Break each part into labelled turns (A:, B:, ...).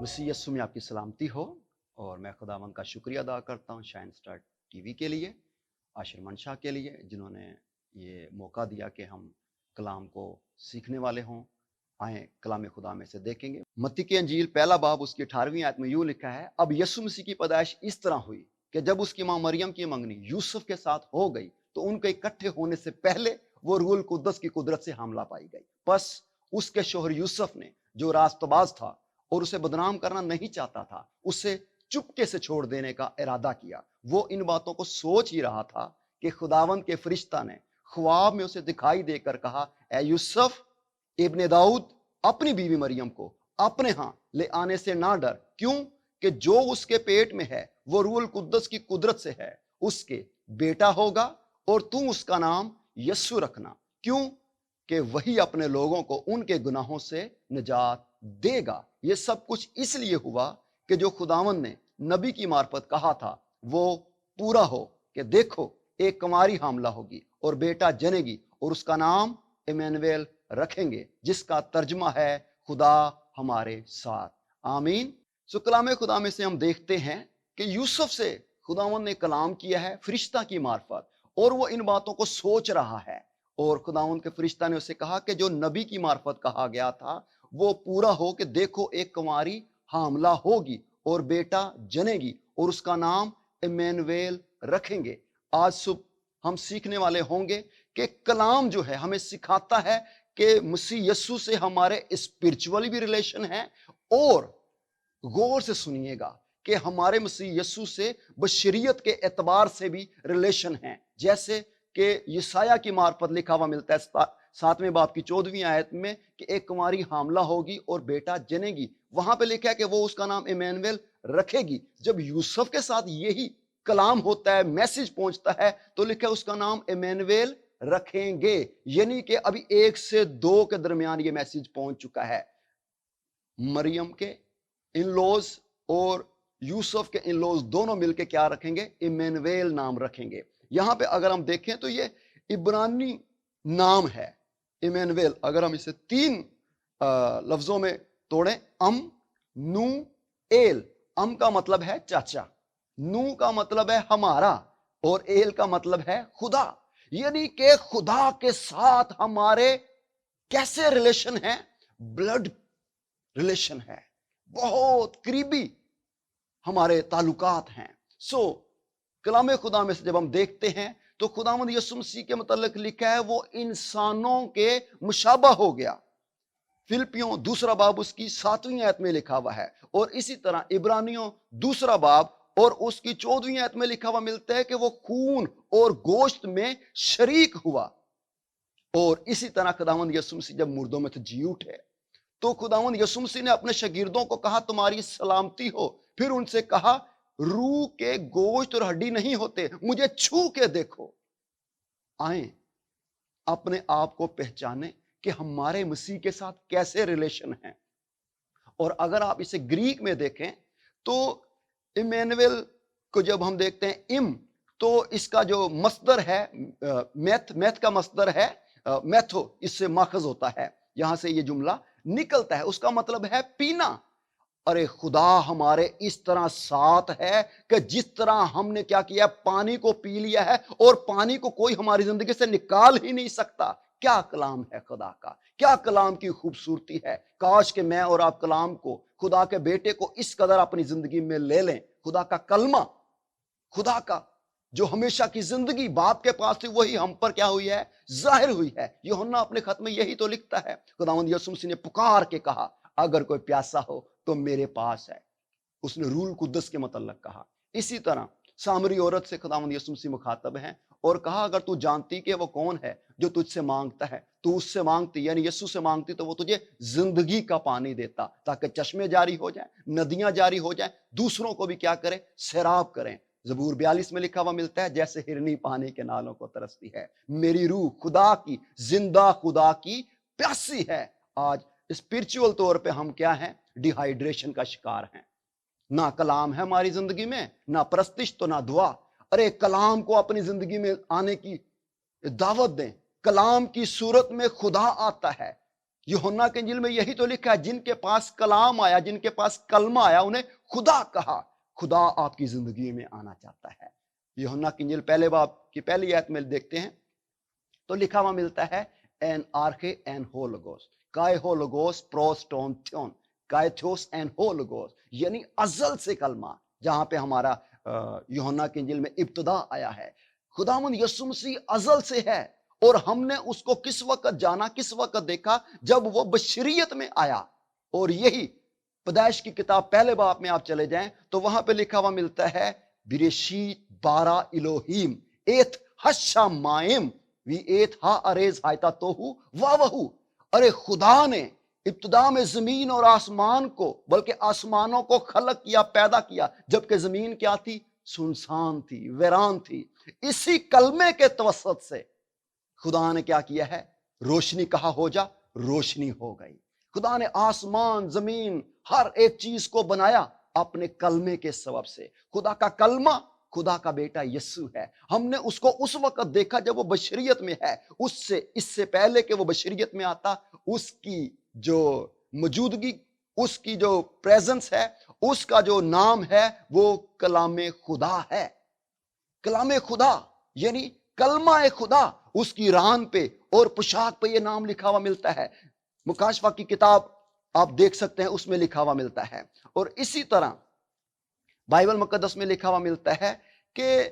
A: मसीह यस्सु में आपकी सलामती हो। और मैं खुदावंद का शुक्रिया अदा करता हूँ शाइन स्टार टीवी के लिए, आशिर मंशा के लिए, जिन्होंने ये मौका दिया कि हम कलाम को सीखने वाले हों। आए कलाम खुदा में से देखेंगे। मत्ती की अंजील पहला बाब उसकी 18वीं आयत में यूं लिखा है, अब यीशु मसीह की पैदाइश इस तरह हुई कि जब उसकी मां मरियम की मंगनी यूसुफ के साथ हो गई तो उनके इकट्ठे होने से पहले वो रूहुल कुद्दस की कुदरत से हमला पाई गई। बस उसके शोहर यूसुफ ने, जो रास्तबाज था और उसे बदनाम करना नहीं चाहता था, उसे चुपके से छोड़ देने का इरादा किया। वो इन बातों को सोच ही रहा था कि खुदावंद के फरिश्ता ने ख्वाब में उसे दिखाई देकर कहा, ए यूसुफ इब्ने दाऊद, अपनी बीवी मरियम को अपने यहां ले आने से ना डर, क्यों कि जो उसके पेट में है वो रूहुल कुद्दस की कुदरत से है। उसके बेटा होगा और तू उसका नाम यस्सु रखना, क्यों कि वही अपने लोगों को उनके गुनाहों से निजात देगा। ये सब कुछ इसलिए हुआ कि जो खुदावन ने नबी की मार्फत कहा था वो पूरा हो कि देखो, एक कुंवारी हामला होगी और बेटा जनेगी और उसका नाम इमैनुएल रखेंगे, जिसका तर्जमा है खुदा हमारे साथ। आमीन। सो कलाम खुदा में से हम देखते हैं कि यूसुफ से खुदावन ने कलाम किया है फरिश्ता की मार्फत, और वो इन बातों को सोच रहा है। और खुदावन के फरिश्ता ने उसे कहा कि जो नबी की मार्फत कहा गया था वो पूरा हो कि देखो, एक कुंवारी हामला होगी और बेटा जनेगी और उसका नाम इमैनुएल रखेंगे। आज सुबह हम सीखने वाले होंगे कि कलाम जो है हमें सिखाता है कि मसीह यस्सु से हमारे स्पिरिचुअली भी रिलेशन है, और गौर से सुनिएगा कि हमारे मसीह यस्सु से बशरियत के एतबार से भी रिलेशन है। जैसे कि यसाया की मार्फत लिखा हुआ मिलता है 7वें बाब की 14वीं आयत में कि एक कुंवारी हामला होगी और बेटा जनेगी। वहां पे लिखा है कि वो उसका नाम इमैनुएल रखेगी। जब यूसुफ के साथ यही कलाम होता है, मैसेज पहुंचता है, तो लिखा है उसका नाम इमैनुएल रखेंगे। यानी कि अभी 1 से 2 के दरमियान ये मैसेज पहुंच चुका है। मरियम के इन-लॉज और यूसुफ के इन-लॉज दोनों मिलकर क्या रखेंगे? इमैनुएल नाम रखेंगे। यहां पे अगर हम देखें तो ये इब्रानी नाम है इमैनुएल। अगर हम इसे 3 लफ्जों में तोड़ें, अम, नू, एल। अम का मतलब है चाचा, नू का मतलब है हमारा, और एल का मतलब है खुदा। यानी कि खुदा के साथ हमारे कैसे रिलेशन है? ब्लड रिलेशन है, बहुत करीबी हमारे ताल्लुकात हैं। कलाम खुदा में से जब हम देखते हैं तो खुदावंद यीशु मसीह के मुतालिक लिखा है वो इंसानों के मुशाबा हो गया। फिलिपियों 2 बाब उसकी 7वीं आयत में लिखा हुआ है, और इसी तरह इब्रानियों 2 बाब और उसकी 14वीं आयत में लिखा हुआ मिलता है कि वो खून और गोश्त में शरीक हुआ। और इसी तरह खुदावंद यीशु मसीह जब मुर्दों में से जी उठे तो खुदावंद यीशु मसीह ने अपने शागिर्दों को कहा, तुम्हारी सलामती हो। फिर उनसे कहा, रूह के गोश्त और हड्डी नहीं होते, मुझे छू के देखो। आए अपने आप को पहचाने कि हमारे मसीह के साथ कैसे रिलेशन है। और अगर आप इसे ग्रीक में देखें तो इमैनुएल को जब हम देखते हैं इम, तो इसका जो मस्दर है मैथ का मस्दर है मैथो, इससे माखज होता है, यहां से ये जुमला निकलता है। उसका मतलब है पीना। अरे खुदा हमारे इस तरह साथ है कि जिस तरह हमने क्या किया, पानी को पी लिया है और पानी को कोई हमारी जिंदगी से निकाल ही नहीं सकता। क्या कलाम है खुदा का, क्या कलाम की खूबसूरती है। काश कि मैं और आप कलाम को, खुदा के बेटे को इस कदर अपनी जिंदगी में ले लें। खुदा का कलमा, खुदा का जो हमेशा की जिंदगी बाप के पास थी, वही हम पर क्या हुई है? जाहिर हुई है। यूहन्ना अपने खत में यही तो लिखता है। खुदावंद यीशु मसीह ने पुकार के कहा, अगर कोई प्यासा हो तो मेरे पास है। उसने रूहुल कुद्दस के मतलब कहा। इसी तरह सामरी औरत से खुदावंद यीशु मसीह मुखातब है और कहा, अगर तू जानती कि वो कौन है जो तुझसे मांगता है, तू उससे मांगती, यानी यीशु से मांगती, तो वो तुझे जिंदगी का पानी देता, ताकि चश्मे जारी हो जाए, नदियां जारी हो जाए, दूसरों को भी क्या करें? सैराब करें। ज़बूर 42 में लिखा हुआ मिलता है, जैसे हिरनी पानी के नालों को तरसती है, मेरी रूह खुदा की, जिंदा खुदा की प्यासी है। आज स्पिरिचुअल तौर पे हम क्या हैं? डिहाइड्रेशन का शिकार हैं। ना कलाम है हमारी जिंदगी में, ना प्रस्तिश तो ना दुआ। अरे कलाम को अपनी जिंदगी में आने की दावत दें। कलाम की सूरत में खुदा आता है। यूहन्ना के इंजील में यही तो लिखा है, जिनके पास कलाम आया, जिनके पास कलमा आया, उन्हें खुदा कहा। खुदा आपकी जिंदगी में आना चाहता है। यूहन्ना की इंजील पहले बाब की पहली आयत में देखते हैं तो लिखा हुआ मिलता है, एन आर्के एन होलोगोस, काय होलोगोस प्रोस टोन थियोन, काय थियोस एन होलोगोस, यानी अजल से कलमा, जहां पे हमारा यूहन्ना की इंजील में इब्तिदा आया है। खुदावंद यीशु मसीह अजल से है, और हमने उसको किस वक्त जाना, किस वक्त देखा, जब वो बशरियत में आया। और यही पैदाइश की किताब पहले बाब में आप चले जाएं तो वहां पे लिखा हुआ मिलता है, बिरेशीत बारा इलोहीम एथ हशा माइम वी एथ हा अरेज हायता तोहू वावहू। अरे खुदा ने इब्तिदा में जमीन और आसमान को, बल्कि आसमानों को खलक किया, पैदा किया, जबकि जमीन क्या थी? सुनसान थी, वीरान थी। इसी कलमे के तवसत से खुदा ने क्या किया है? रोशनी कहा हो जा, रोशनी हो गई। खुदा ने आसमान, जमीन, हर एक चीज को बनाया अपने कलमे के सबब से। खुदा का कलमा खुदा का बेटा यीशु है। हमने उसको उस वक्त देखा जब वो बशरियत में है। उससे इससे पहले कि वो बशरियत में आता, उसकी जो मौजूदगी, उसकी जो प्रेजेंस है, उसका जो नाम है, वो कलामे खुदा है। कलामे खुदा यानी कलमा खुदा, उसकी रान पे और पोशाक पे ये नाम लिखा हुआ मिलता है। मुकाशफा की किताब आप देख सकते हैं, उसमें लिखा हुआ मिलता है। और इसी तरह बाइबल मुकद्दस में लिखा हुआ मिलता है कि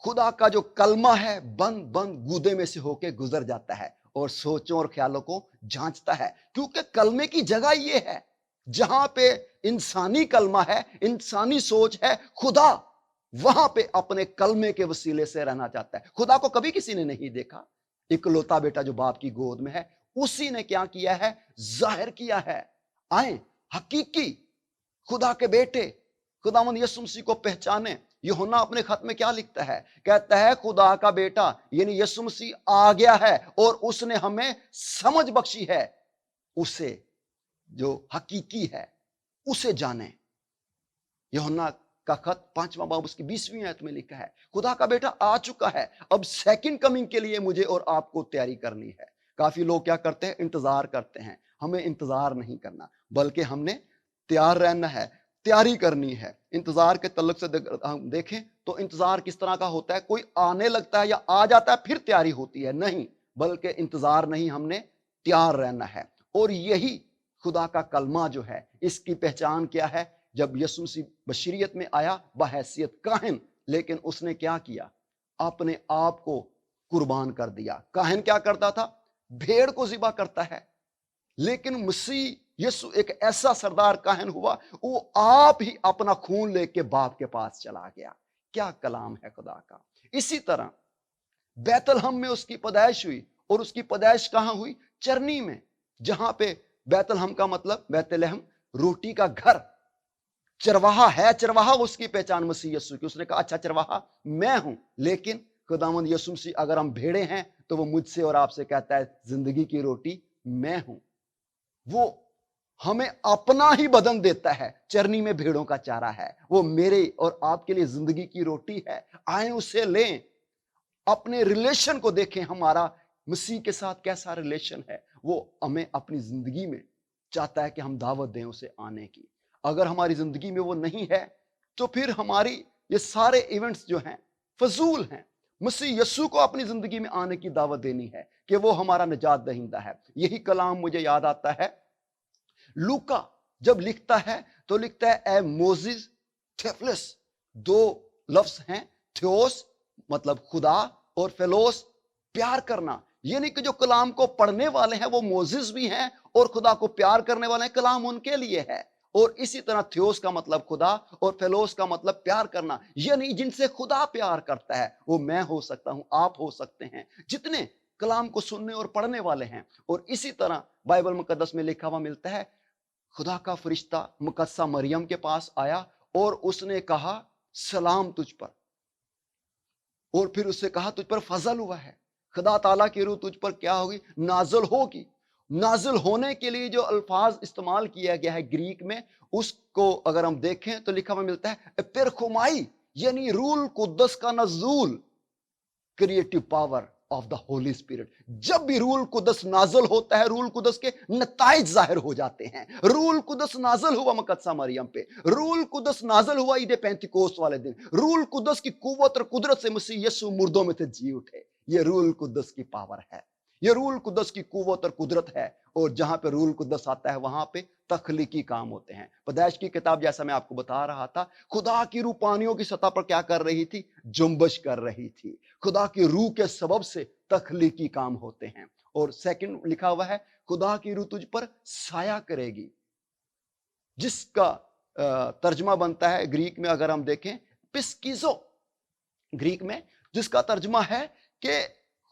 A: खुदा का जो कलमा है, बंद बंद गूदे में से होके गुजर जाता है और सोचों और ख्यालों को जांचता है। क्योंकि कलमे की जगह ये है जहां पे इंसानी कलमा है, इंसानी सोच है, खुदा वहां पे अपने कलमे के वसीले से रहना चाहता है। खुदा को कभी किसी ने नहीं देखा। इकलौता बेटा जो बाप की गोद में है, उसी ने क्या किया है? जाहिर किया है। आए हकीकी खुदा के बेटे खुदावंद यीशु मसीह को पहचाने। यूहन्ना अपने खत में क्या लिखता है? कहता है खुदा का बेटा यानी यीशु मसीह आ गया है और उसने हमें समझ बख्शी है, उसे जो हकीकी है उसे जाने। यूहन्ना का खत 5वां बाब उसकी 20वीं आयत में लिखा है, खुदा का बेटा आ चुका है, अब सेकंड कमिंग के लिए मुझे और आपको तैयारी करनी है। काफी लोग क्या करते हैं? इंतजार करते हैं। हमें इंतजार नहीं करना, बल्कि हमने तैयार रहना है, तैयारी करनी है। इंतजार के तल्लुक से हम देखें तो इंतजार किस तरह का होता है? कोई आने लगता है या आ जाता है फिर तैयारी होती है, नहीं, बल्कि इंतजार नहीं, हमने तैयार रहना है। और यही खुदा का कलमा जो है, इसकी पहचान क्या है? जब यीशु मसीह बशरियत में आया बहैसियत काहिन, लेकिन उसने क्या किया? अपने आप को कुर्बान कर दिया। काहिन क्या करता था? भेड़ को ज़िबा करता है, लेकिन मसीह यीशु एक ऐसा सरदार काहिन हुआ, वो आप ही अपना खून लेके बाप के पास चला गया। क्या कलाम है खुदा का। इसी तरह बैतलहम में उसकी पैदाइश हुई, और उसकी पैदाइश कहां हुई? चरनी में, जहां पे बैतलहम का मतलब बैतलहम रोटी का घर। चरवाहा है, चरवाहा उसकी पहचान मसीह यीशु की। उसने कहा अच्छा चरवाहा मैं हूं, लेकिन खुदावंद यीशु मसीह अगर हम भेड़े हैं तो वो मुझसे और आपसे कहता है जिंदगी की रोटी मैं हूं। वो हमें अपना ही बदन देता है। चरनी में भेड़ों का चारा है, वो मेरे और आपके लिए जिंदगी की रोटी है। आए उसे लें, अपने रिलेशन को देखें, हमारा मसीह के साथ कैसा रिलेशन है। वो हमें अपनी जिंदगी में चाहता है कि हम दावत दें उसे आने की। अगर हमारी जिंदगी में वो नहीं है तो फिर हमारी ये सारे इवेंट्स जो हैं फजूल हैं। मसीह यीशु को अपनी जिंदगी में आने की दावत देनी है कि वो हमारा निजात दहिंदा है। यही कलाम मुझे याद आता है, लूका जब लिखता है तो लिखता है ए मोजिस थेफलस। दो लफ्ज हैं, थियोस मतलब खुदा और फेलोस प्यार करना। यानी कि जो कलाम को पढ़ने वाले हैं वो मोजिस भी हैं और खुदा को प्यार करने वाले हैं, कलाम उनके लिए है। और इसी तरह थियोस का मतलब खुदा और फेलोस का मतलब प्यार करना, यानी जिनसे खुदा प्यार करता है। वो मैं हो सकता हूं, आप हो सकते हैं, जितने कलाम को सुनने और पढ़ने वाले हैं। और इसी तरह बाइबल मुकद्दस में लिखा हुआ मिलता है, खुदा का फरिश्ता मुकद्दसा मरियम के पास आया और उसने कहा सलाम तुझ पर, और फिर उससे कहा तुझ पर फजल हुआ है, खुदा ताला की रूह तुझ पर क्या होगी? नाजिल होगी। नाजिल होने के लिए जो अल्फाज इस्तेमाल किया गया है ग्रीक में, उसको अगर हम देखें तो लिखा हुआ मिलता है पेरखुमाई, यानी रूल कुद्दस का नजूल, creative power of the Holi spirit. जब भी रूल कुदस नाजल होता है, रूल कुदस के नताइज जाहिर हो जाते हैं। रूल कुदस नाजल हुआ मकदसा मरियम पे, रूल कुदस नाजल हुआ ईद पेंतिकोस्त वाले दिन, रूल कुदस की कुव्वत और कुदरत से मसीह यीशु मुर्दों में से जी उठे। ये रूल कुदस की पावर है, ये रूल कुदस की कुव्वत और कुदरत है। और जहां पे रूल कुदस आता है वहां पे तखलीकी काम होते हैं। पैदाइश की किताब, जैसा मैं आपको बता रहा था, खुदा की रूपानियों की सतह पर क्या कर रही थी? जुम्बश कर रही थी। खुदा की रूह के सबब से तखलीकी काम होते हैं। और सेकंड लिखा हुआ है, खुदा की रूह तुझ पर साया करेगी, जिसका तर्जमा बनता है ग्रीक में, अगर हम देखें, पिस्किजो ग्रीक में, जिसका तर्जमा है कि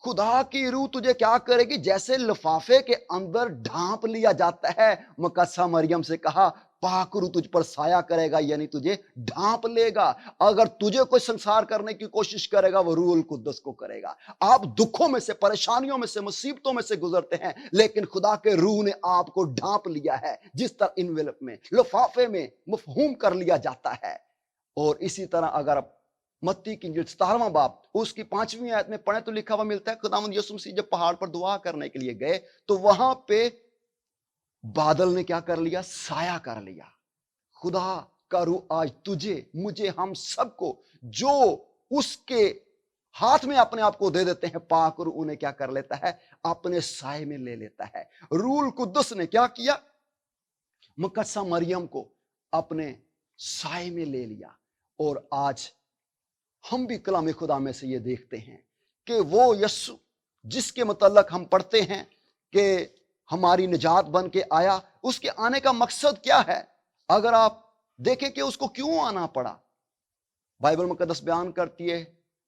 A: खुदा की रूह तुझे क्या करेगी? जैसे लिफाफे के अंदर ढांप लिया जाता है। मकदसा मरियम से कहा, पाक रूह तुझ पर साया करेगा, यानी तुझे ढांप लेगा। अगर तुझे कोई संसार करने की कोशिश करेगा, वो रूहुल कुद्दस को करेगा। आप दुखों में से, परेशानियों में से, मुसीबतों में से गुजरते हैं, लेकिन खुदा के रूह ने आपको ढांप लिया है, जिस तरह इनवेलप में, लिफाफे में मफहूम कर लिया जाता है। और इसी तरह अगर आप मत्ती की 17वां बाब उसकी 5वीं आयत में पढ़े तो लिखा हुआ मिलता है, खुदावंद यीशु मसीह जब पहाड़ पर दुआ करने के लिए गए तो वहां पे बादल ने क्या कर लिया? साया कर लिया। खुदा का रूह आज तुझे, मुझे, हम सबको, जो उसके हाथ में अपने आप को दे देते हैं, पाक रूह उन्हें क्या कर लेता है? अपने साए में ले लेता है। रूहुल कुद्दस ने क्या किया? मुकद्दसा मरियम को अपने साए में ले लिया। और आज हम भी कलाम खुदा में से ये देखते हैं कि वो यीशु जिसके मुतल्लक हम पढ़ते हैं कि हमारी निजात बन के आया, उसके आने का मकसद क्या है? अगर आप देखें कि उसको क्यों आना पड़ा, बाइबल मुकद्दस बयान करती है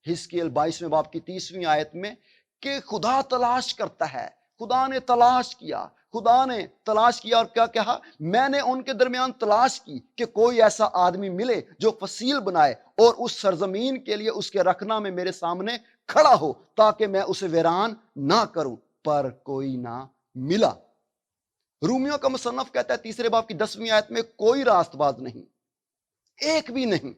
A: हिजकिय्याह 22वें बाब की 30वीं आयत में कि खुदा तलाश करता है। खुदा ने तलाश किया, खुदा ने तलाश किया और क्या कहा? मैंने उनके दरमियान तलाश की कि कोई ऐसा आदमी मिले जो फसील बनाए और उस सरजमीन के लिए उसके रखना में मेरे सामने खड़ा हो, ताकि मैं उसे वीरान ना करूं। पर कोई ना मिला। रूमियों का मुसन्नफ कहता है 3 बाब की 10वीं आयत में, कोई रास्तबाज नहीं, एक भी नहीं।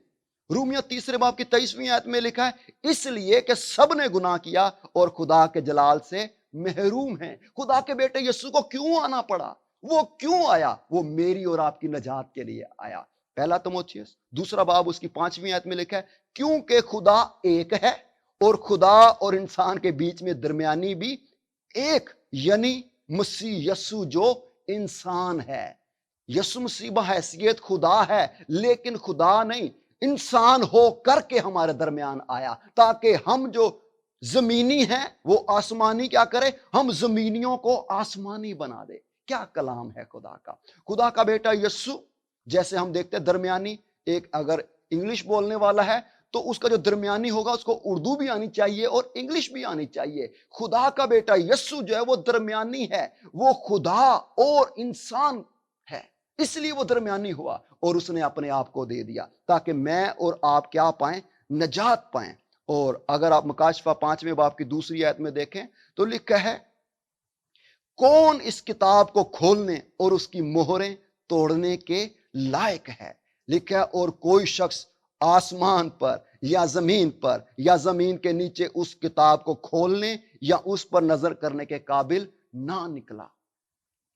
A: रूमियों 3 बाब की 23वीं आयत में लिखा है, इसलिए कि सब ने गुनाह किया और खुदा के जलाल से महरूम है। खुदा के बेटे यीशु को क्यों आना पड़ा? वो क्यों आया? वो मेरी और आपकी नजात के लिए आया। पहला तीमुथियुस 2 बाब उसकी 5वीं आयत में लिखा है, क्योंकि खुदा एक है और खुदा और इंसान के बीच में दरमियानी भी एक, यानी मसीह यीशु जो इंसान है। यीशु मसीह बहैसियत खुदा है, लेकिन खुदा नहीं, इंसान हो करके हमारे दरमियान आया, ताकि हम जो जमीनी हैं वो आसमानी क्या करे? हम जमीनियों को आसमानी बना दे। क्या कलाम है खुदा का! खुदा का बेटा यीशु, जैसे हम देखते हैं दरमियानी, एक अगर इंग्लिश बोलने वाला है तो उसका जो दरमियानी होगा उसको उर्दू भी आनी चाहिए और इंग्लिश भी आनी चाहिए। खुदा का बेटा यीशु जो है वो दरमियानी है, वो खुदा और इंसान है, इसलिए वो दरमियानी हुआ और उसने अपने आप को दे दिया ताकि मैं और आप क्या पाएं? नजात पाएं। और अगर आप मुकाशफा 5वें बाब की 2री आयत में देखें तो लिखा है, कौन इस किताब को खोलने और उसकी मोहरें तोड़ने के लायक है? लिखा है, और कोई शख्स आसमान पर या जमीन पर या जमीन के नीचे उस किताब को खोलने या उस पर नजर करने के काबिल ना निकला।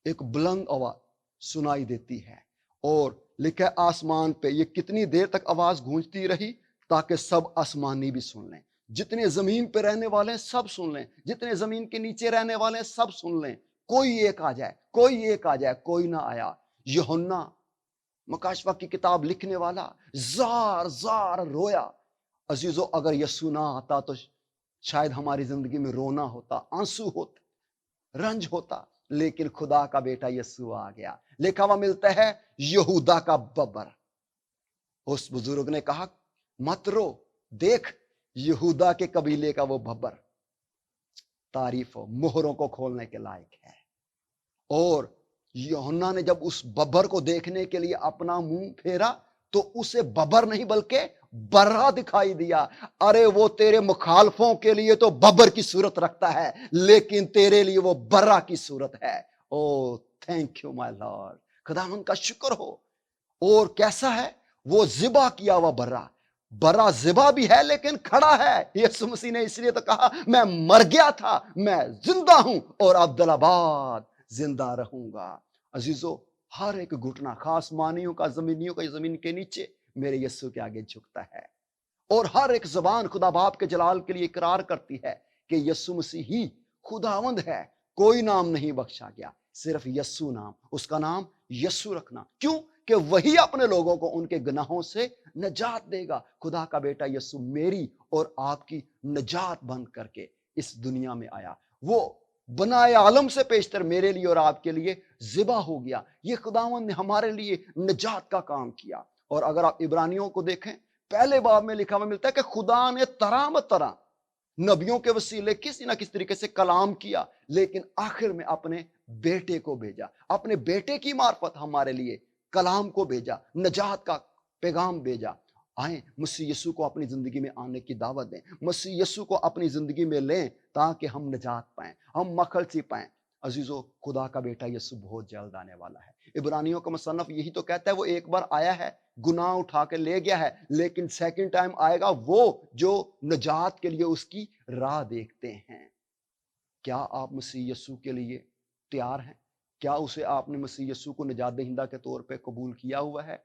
A: एक बुलंद आवाज सुनाई देती है और लिखा है आसमान पे। ये कितनी देर तक आवाज गूंजती रही? ताकि सब आसमानी भी सुन लें, जितने जमीन पे रहने वाले हैं सब सुन लें, जितने जमीन के नीचे रहने वाले हैं सब सुन लें। कोई एक आ जाए, कोई एक आ जाए। कोई ना आया। यूहन्ना मुकाशफा की किताब लिखने वाला जार जार रोया। अजीजों, अगर यीशु ना आता तो शायद हमारी जिंदगी में रोना होता, आंसू होते, रंज होता, लेकिन खुदा का बेटा यीशु आ गया। लिखा हुआ मिलता है, यहूदा का बब्बर। उस बुजुर्ग ने कहा, मत रो, देख यहूदा के कबीले का वो बब्बर, तारीफ हो, मोहरों को खोलने के लायक है। और यूहन्ना ने जब उस बब्बर को देखने के लिए अपना मुंह फेरा तो उसे बब्बर नहीं बल्कि बर्रा दिखाई दिया। अरे वो तेरे मुखालफों के लिए तो बब्बर की सूरत रखता है, लेकिन तेरे लिए वो बर्रा की सूरत है। ओ थैंक यू माय लॉर्ड, खुदावंद का शुक्र हो। और कैसा है वो? जिबा किया हुआ बर्रा, बरा ज़िबा भी है लेकिन खड़ा है। यीशु मसीह ने इसलिए तो कहा, मैं मर गया था, मैं जिंदा हूं और अब्दुलाबाद जिंदा रहूंगा। अजीजों, हर एक घुटना, खास मानियों का, जमीनियों का, जमीन के नीचे मेरे यीशु के आगे झुकता है। और हर एक जबान खुदा बाप के जलाल के लिए इकरार करती है कि यीशु मसीह ही खुदावंद है। कोई नाम नहीं बख्शा गया, सिर्फ यीशु नाम, उसका नाम यीशु रखना। क्यों? कि वही अपने लोगों को उनके गुनाहों से नजात देगा। खुदा का बेटा यीशु मेरी और आपकी नजात बंद करके इस दुनिया में आया। वो बनाए आलम से पेशतर मेरे लिए और आपके लिए ज़िबा हो गया। ये खुदावंद ने हमारे लिए नजात का काम किया। और अगर आप इब्रानियों को देखें, पहले बाब में लिखा हुआ मिलता है कि खुदा ने तरह तरह नबियों के वसीले किसी ना किसी तरीके से कलाम किया, लेकिन आखिर में अपने बेटे को भेजा। अपने बेटे की मार्फत हमारे लिए कलाम को भेजा, नजात का पैगाम भेजा। आए मसीह यीशु को अपनी जिंदगी में आने की दावत दें, मसीह यीशु को अपनी जिंदगी में लें, ताकि हम नजात पाएं, हम मखलसी पाएं। अजीजों, खुदा का बेटा यीशु बहुत जल्द आने वाला है। इब्रानियों का मुसन्नफ यही तो कहता है, वो एक बार आया है, गुनाह उठा के ले गया है, लेकिन सेकंड टाइम आएगा वो जो नजात के लिए उसकी राह देखते हैं। क्या आप मसीह यीशु के लिए तैयार हैं? क्या उसे आपने मसीह यीशु को निजात दहिंदा के तौर पे कबूल किया हुआ है?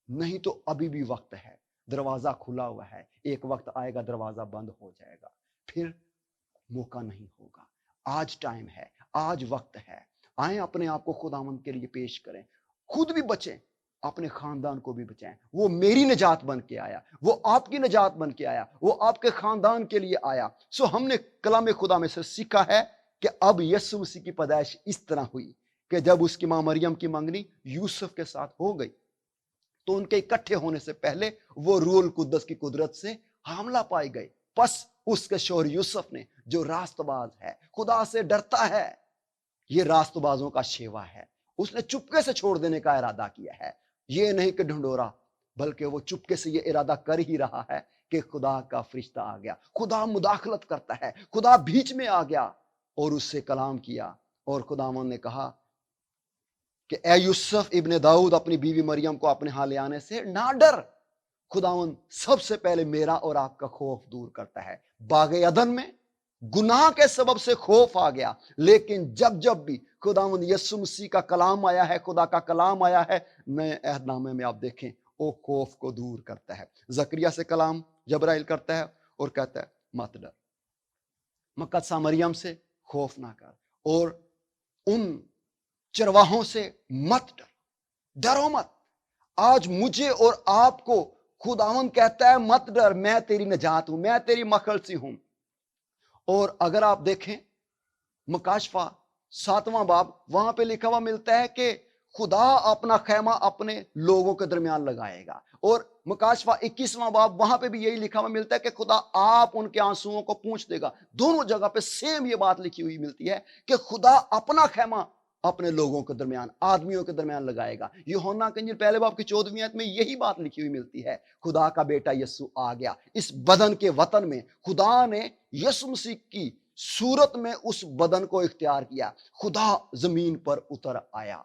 A: नहीं तो अभी भी वक्त है, दरवाजा खुला हुआ है। एक वक्त आएगा दरवाजा बंद हो जाएगा, फिर मौका नहीं होगा। आज टाइम है, आज वक्त है। आए अपने आप को खुदावंद के लिए पेश करें, खुद भी बचें, अपने खानदान को भी बचाएं। वो मेरी निजात बन के आया, वो आपकी निजात बन के आया, वो आपके खानदान के लिए आया। सो हमने कलाम खुदा में से सीखा है कि अब यीशु मसीह की पैदाइश इस तरह हुई कि जब उसकी मां मरियम की मंगनी यूसुफ के साथ हो गई, तो उनके इकट्ठे होने से पहले वो रूहुल कुद्दस की कुदरत से हामला पाए गए। बस उसके शौहर यूसुफ ने, जो रास्तबाज है, खुदा से डरता है, ये रास्तबाजों का शेवा है, उसने चुपके से छोड़ देने का इरादा किया है। ये नहीं कि ढंढोरा, बल्कि वो चुपके से ये इरादा कर ही रहा है कि खुदा का फरिश्ता आ गया, खुदा मुदाखलत करता है, खुदा बीच में आ गया और उससे कलाम किया। और खुदावन ने कहा कि ए यूसुफ इब्ने दाऊद, अपनी बीवी मरियम को अपने हाथ ले आने से ना डर। खुदावन सबसे पहले मेरा और आपका खौफ दूर करता है। बागे अदन में गुनाह के सबब से खौफ आ गया, लेकिन जब जब भी खुदावन यीशु मसीह का कलाम आया है, खुदा का कलाम आया है, नए अहदनामे में आप देखें, वो खौफ को दूर करता है। जकरिया से कलाम जबराइल करता है और कहता है मत डर, मकदसा मरियम से खौफ ना कर, और उन चरवाहों से मत डर, डरो मत। आज मुझे और आपको खुदावन कहता है मत डर, मैं तेरी नजात हूं, मैं तेरी मखलसी हूं। और अगर आप देखें मकाशफा 7वां बाब, वहां पे लिखा हुआ मिलता है कि खुदा अपना खैमा अपने लोगों के दरमियान लगाएगा। और मकाशफा 21वां बाब, वहां पे भी यही लिखा हुआ मिलता है कि खुदा आप उनके आंसुओं को पूंछ देगा। दोनों जगह पे सेम ये बात लिखी हुई मिलती है कि खुदा अपना खैमा अपने लोगों के दरमियान, आदमियों के दरमियान लगाएगा। यूहन्ना के इंजील पहले बाब की 14वीं आयत में यही बात लिखी हुई मिलती है। खुदा का बेटा यीशु आ गया इस बदन के वतन में। खुदा ने यीशु मसीह की सूरत में उस बदन को इख्तियार किया, खुदा जमीन पर उतर आया।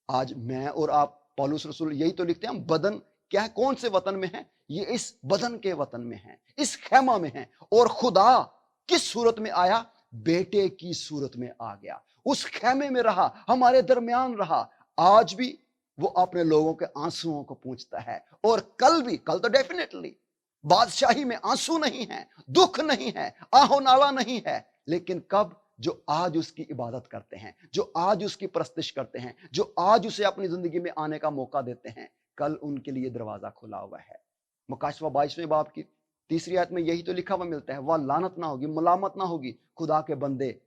A: आज मैं और आप, पौलुस रसूल यही तो लिखते हैं, हम बदन क्या है, कौन से वतन में है? ये इस बदन के वतन में है, इस खेमा में है। और खुदा किस सूरत में आया? बेटे की सूरत में आ गया, उस खेमे में रहा, हमारे दरमियान रहा। आज भी वो अपने लोगों के आंसुओं को पूछता है, और कल भी, कल तो डेफिनेटली बादशाही में आंसू नहीं है, दुख नहीं है, आहो नाला नहीं है, लेकिन कब? जो आज उसकी इबादत करते हैं, जो आज उसकी परस्तिश करते हैं, जो आज उसे अपनी जिंदगी में आने का मौका देते हैं, कल उनके लिए दरवाजा खुला हुआ है। मुकाशवा 22वें बाब की 3री आयत में यही तो लिखा हुआ मिलता है, वह लानत ना होगी, मलामत ना होगी, खुदा के बंदे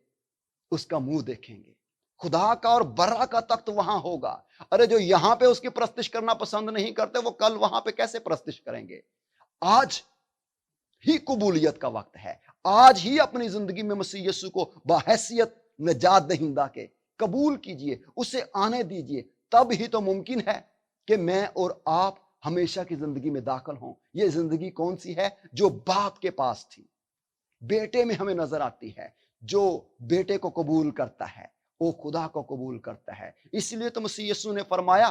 A: उसका मुंह देखेंगे। खुदा का और बर्रा का तख्त वहां होगा। अरे जो यहां पे उसकी परस्तिश करना पसंद नहीं करते, वो कल वहां पे कैसे परस्तिश करेंगे? आज ही कबूलियत का वक्त है। आज ही अपनी जिंदगी में मसीह यीशु को बहैसियत निजात दहिंदा के कबूल कीजिए, उसे आने दीजिए। तब ही तो मुमकिन है कि मैं और आप हमेशा की जिंदगी में दाखिल हों। यह जिंदगी कौन सी है? जो बाप के पास थी, बेटे में हमें नजर आती है। जो बेटे को कबूल करता है वो खुदा को कबूल करता है। इसलिए तो मसीह यीशु ने फरमाया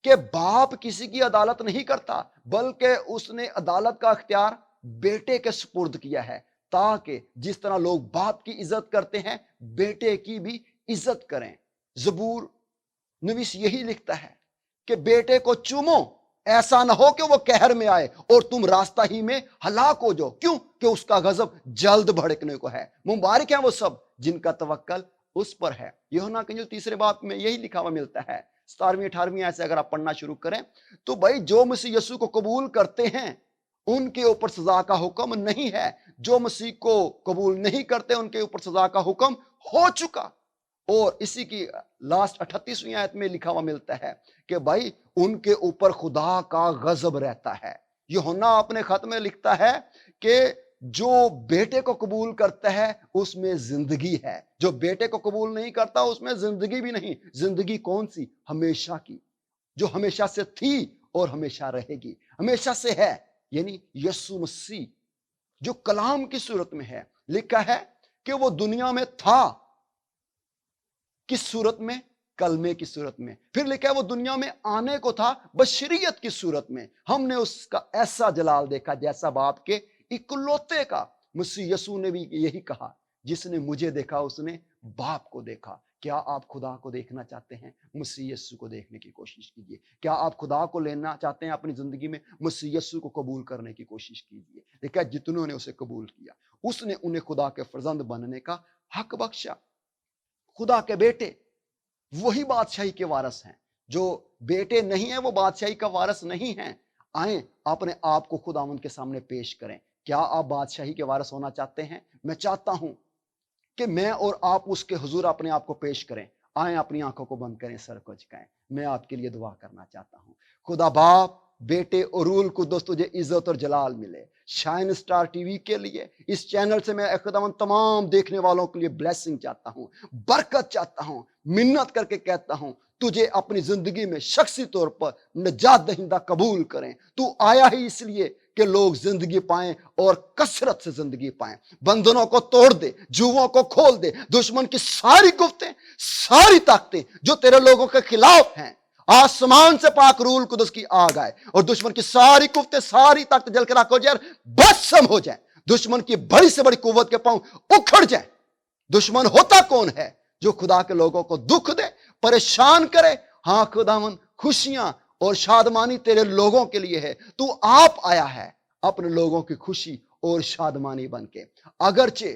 A: کہ बाप किसी की अदालत नहीं करता, बल्कि उसने अदालत का अख्तियार बेटे के सुपुर्द किया है, ताकि जिस तरह लोग बाप की इज्जत करते हैं बेटे की भी इज्जत करें। जबूर नवीस यही लिखता है कि बेटे को चूमो, ऐसा ना हो कि वो कहर में आए और तुम रास्ता ही में हलाक हो जाओ। क्यों? कि उसका गजब जल्द भड़कने को है। मुबारक है वो सब जिनका तवक्कल उस पर है। यूहन्ना के तीसरे बाब में यही लिखा हुआ मिलता है। 17वीं 18वीं ऐसे अगर आप पढ़ना शुरू करें तो भाई जो मसीह यीशु को कबूल करते हैं उनके ऊपर सजा का हुक्म नहीं है, जो मसीह को कबूल नहीं करते उनके ऊपर सजा का हुक्म हो चुका। और इसी की लास्ट 38वीं आयत में लिखा हुआ मिलता है कि भाई उनके ऊपर खुदा का गजब रहता है। यूहन्ना अपने खत में लिखता है कि जो बेटे को कबूल करता है उसमें जिंदगी है, जो बेटे को कबूल नहीं करता उसमें जिंदगी भी नहीं। जिंदगी कौन सी? हमेशा की, जो हमेशा से थी और हमेशा रहेगी, हमेशा से है, यानी यीशु मसीह जो कलाम की सूरत में है। लिखा है कि वो दुनिया में था, किस सूरत में? कलमे की सूरत में। फिर लिखा है वो दुनिया में आने को था बशरियत की सूरत में। हमने उसका ऐसा जलाल देखा जैसा बाप के इकलौते का। मसीह यीशु ने भी यही कहा, जिसने मुझे देखा उसने बाप को देखा। क्या आप खुदा को देखना चाहते हैं? मसीह यीशु को देखने की कोशिश कीजिए। क्या आप खुदा को लेना चाहते हैं अपनी जिंदगी में? मसीह यीशु को कबूल करने की कोशिश कीजिए। देखा, जितनों ने उसे कबूल किया उसने उन्हें खुदा के फर्जंद बनने का हक बख्शा। खुदा के बेटे वही बादशाही के वारस हैं। जो बेटे नहीं है वो बादशाही का वारस नहीं है। आए अपने आप को खुदावंद के सामने पेश करें। क्या आप बादशाही के वारस होना चाहते हैं? मैं चाहता हूं कि मैं और आप उसके हुजूर अपने आप को पेश करें। आए अपनी आंखों को बंद करें, सर को झुकाएं। मैं आपके लिए दुआ करना चाहता हूं। खुदा बाप, बेटे और रूल कुद्दुस तुझे इज्जत और जलाल मिले। शाइन स्टार टीवी के लिए, इस चैनल से मैं खुदावंद तमाम देखने वालों के लिए ब्लेसिंग चाहता हूं, बरकत चाहता हूं। मिन्नत करके कहता हूं तुझे अपनी जिंदगी में शख्सी तौर पर निजात दहिंदा कबूल करें। तू आया ही इसलिए कि लोग जिंदगी पाएं और कसरत से जिंदगी पाएं। बंधनों को तोड़ दे, जुओं को खोल दे। दुश्मन की सारी गुफ्तें, सारी ताकतें जो तेरे लोगों के खिलाफ हैं, आसमान से पाक रूल कुदस की आग आए और दुश्मन की सारी कुफ्तें, सारी ताकतें जल के राख हो जाए, भस्म हो जाए। दुश्मन की बड़ी से बड़ी कुव्वत के पांव उखड़ जाए। दुश्मन होता कौन है? जो खुदा के लोगों को दुख दे, परेशान करे। हाँ खुदावन, खुशियां और शादमानी तेरे लोगों के लिए है। तू आप आया है अपने लोगों की खुशी और शादमानी बन के। अगरचे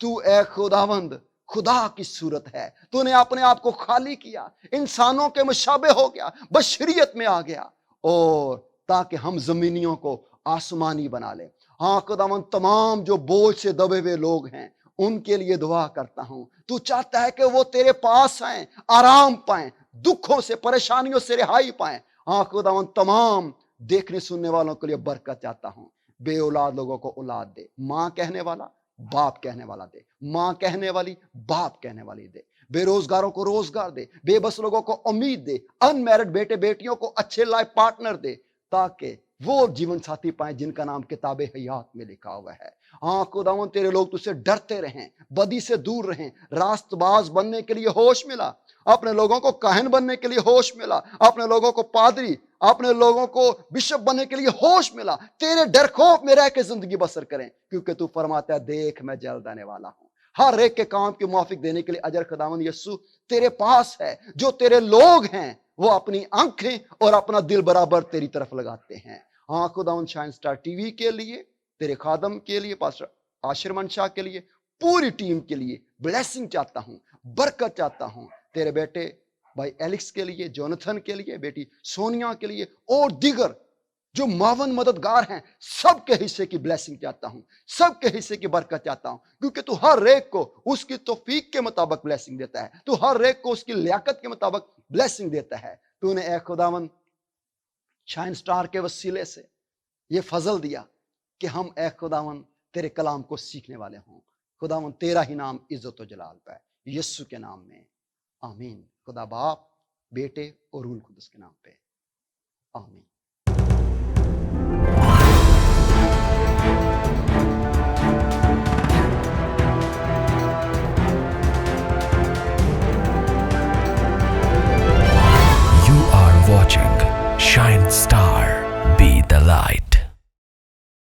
A: तू ए खुदावंद खुदा की सूरत है, तूने अपने आप को खाली किया, इंसानों के मुशाबे हो गया, बशरियत में आ गया, और ताकि हम जमीनियों को आसमानी बना ले। हाँ खुदावंद, तमाम जो बोझ से दबे हुए लोग हैं उनके लिए दुआ करता हूं। तू चाहता है कि वो तेरे पास आए, आराम पाएं, दुखों से परेशानियों से रिहाई पाएं। हाँ खुदावंद, तमाम देखने सुनने वालों के लिए बरकत चाहता हूं। बे औलाद लोगों को औलाद दे, मां कहने वाला बाप कहने वाला दे, मां कहने वाली बाप कहने वाली दे। बेरोजगारों को रोजगार दे, बेबस लोगों को उम्मीद दे, अनमैरिड बेटे बेटियों को अच्छे लाइफ पार्टनर दे, ताकि वो जीवन साथी पाए जिनका नाम किताबे हयात में लिखा हुआ है। हाँ खुदावंद, तेरे लोग तुझसे डरते रहें, बदी से दूर रहें। रास्तबाज बनने के लिए होश मिला, अपने लोगों को काहन बनने के लिए होश मिला, अपने लोगों को पादरी, अपने लोगों को बिशप बनने के लिए होश मिला। तेरे डर खौफ में रह के जिंदगी बसर करें, क्योंकि तू फरमाता है देख मैं जल्द आने वाला हूं। हर एक के काम के मुआफिक देने के लिए अजर खुदावंद यीशु तेरे पास है। जो तेरे लोग हैं वो अपनी आंखें और अपना दिल बराबर तेरी तरफ लगाते हैं। हाँ खुदावंद, शाइन स्टार टीवी के लिए, तेरे खादम के लिए, पास्टर आशिर मनशा के लिए, पूरी टीम के लिए ब्लेसिंग चाहता हूं, बरकत चाहता हूं। तेरे बेटे भाई एलेक्स के लिए, जोनाथन के लिए, बेटी सोनिया के लिए और दीगर जो मावन मददगार हैं, सबके हिस्से की ब्लेसिंग चाहता हूं, सबके हिस्से की बरकत चाहता हूं। क्योंकि तू हर एक को उसकी तौफीक के मुताबिक ब्लेसिंग देता है, तू हर एक को उसकी लियाकत के मुताबिक ब्लेसिंग देता है। तूने ए खुदावन शाइन स्टार के वसीले से ये फजल दिया कि हम ए खुदावन तेरे कलाम को सीखने वाले हों। खुदावन, तेरा ही नाम इज्जत और जलाल पाए, यीशु के नाम में आमीन। खुदा बाप, बेटे और रूल कुदस के नाम पे आमीन।